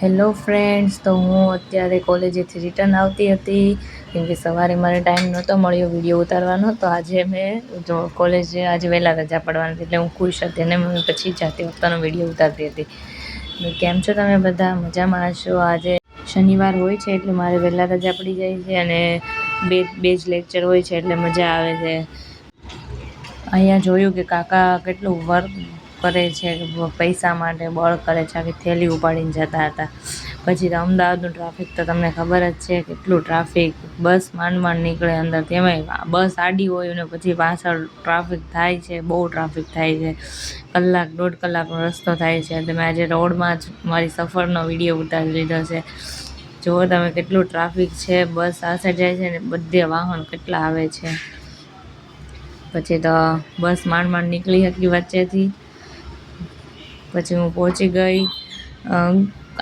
Hello friends, તો હું અત્યારે કોલેજેથી રિટર્ન આવતી હતી કેમ કે સવારે મારે ટાઈમ નહોતો મળ્યો વિડીયો ઉતારવાનો. તો આજે મેં જો કોલેજે આજે વહેલા રજા પડવાની હતી એટલે હું ખુશ હતી અને હું પછી જાતે પોતાનો વિડીયો ઉતારતી હતી. કેમ છો તમે બધા? મજામાં હશો? આજે શનિવાર હોય છે એટલે મારે વહેલા રજા પડી જાય છે અને બે જ લેક્ચર હોય છે એટલે મજા આવે છે. અહીંયા જોયું કે કાકા કેટલું વર્ક કરે છે, પૈસા માટે બળ કરે છે, આખી થેલી ઉપાડીને જતા હતા. પછી તો અમદાવાદનું ટ્રાફિક તો તમને ખબર જ છે, કેટલું ટ્રાફિક, બસ માંડ નીકળે અંદરથી, એમાંય બસ આડી હોય ને પછી પાછળ ટ્રાફિક થાય છે, બહુ ટ્રાફિક થાય છે. કલાક 1.5 કલાકનો રસ્તો થાય છે. તમે આજે રોડમાં જ મારી સફરનો વિડીયો ઉતારી લીધો છે. જુઓ તમે કેટલું ટ્રાફિક છે, બસ આ સાઈડ જાય છે ને બધે વાહન કેટલા આવે છે. પછી તો બસ માંડ નીકળી હતી વચ્ચેથી. પછી હું પહોંચી ગઈ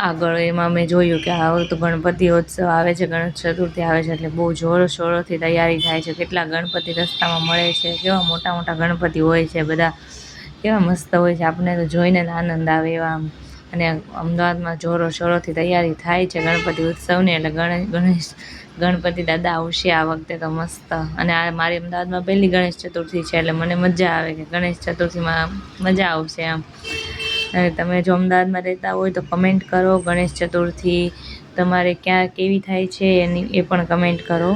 આગળ. એમાં મેં જોયું કે હવે તો ગણપતિ ઉત્સવ આવે છે, ગણેશ ચતુર્થી આવે છે એટલે બહુ જોરશોરોથી તૈયારી થાય છે. કેટલા ગણપતિ રસ્તામાં મળે છે, કેવા મોટા મોટા ગણપતિ હોય છે, બધા કેવા મસ્ત હોય છે, આપણને તો જોઈને જ આનંદ આવે એવા. અને અમદાવાદમાં જોરોશોરોથી તૈયારી થાય છે ગણપતિ ઉત્સવની, એટલે ગણપતિ દાદા આવશે આ વખતે તો મસ્ત. અને આ મારી અમદાવાદમાં પહેલી ગણેશ ચતુર્થી છે એટલે મને મજા આવે કે ગણેશ ચતુર્થીમાં મજા આવશે આમ. અને તમે જો અમદાવાદમાં રહેતા હોય તો કમેન્ટ કરો, ગણેશ ચતુર્થી તમારે ક્યાં કેવી થાય છે એ પણ કમેન્ટ કરો.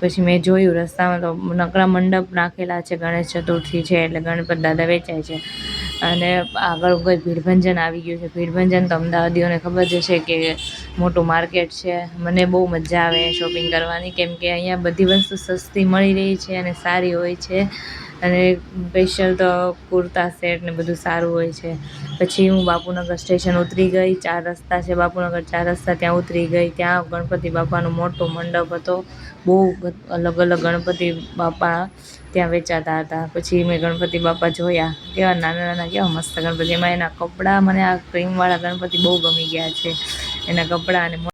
પછી મેં જોયું રસ્તામાં તો નકરા મંડપ નાખેલા છે, ગણેશ ચતુર્થી છે એટલે ગણપતિ દાદા વેચાય છે. અને આગળ કોઈ ભીડભંજન આવી ગયું છે. ભીડભંજન તો અમદાવાદીઓને ખબર જ હશે કે મોટું માર્કેટ છે. મને બહુ મજા આવે શોપિંગ કરવાની કેમ કે અહીંયા બધી વસ્તુ સસ્તી મળી રહી છે અને સારી હોય છે. અને સ્પેશિયલ તો કુર્તા સેટ ને બધું સારું હોય છે. પછી હું બાપુનગર સ્ટેશન ઉતરી ગઈ. 4 રસ્તા છે બાપુનગર, 4 રસ્તા ત્યાં ઉતરી ગઈ. ત્યાં ગણપતિ બાપાનો મોટો મંડપ હતો, બહુ અલગ અલગ ગણપતિ બાપા ત્યાં વેચાતા હતા. પછી મેં ગણપતિ બાપા જોયા, કેવા નાના નાના, કેવા મસ્ત ગણપતિ. એમાં એના કપડાં, મને આ ક્રીમવાળા ગણપતિ બહુ ગમી ગયા છે, એના કપડાં અને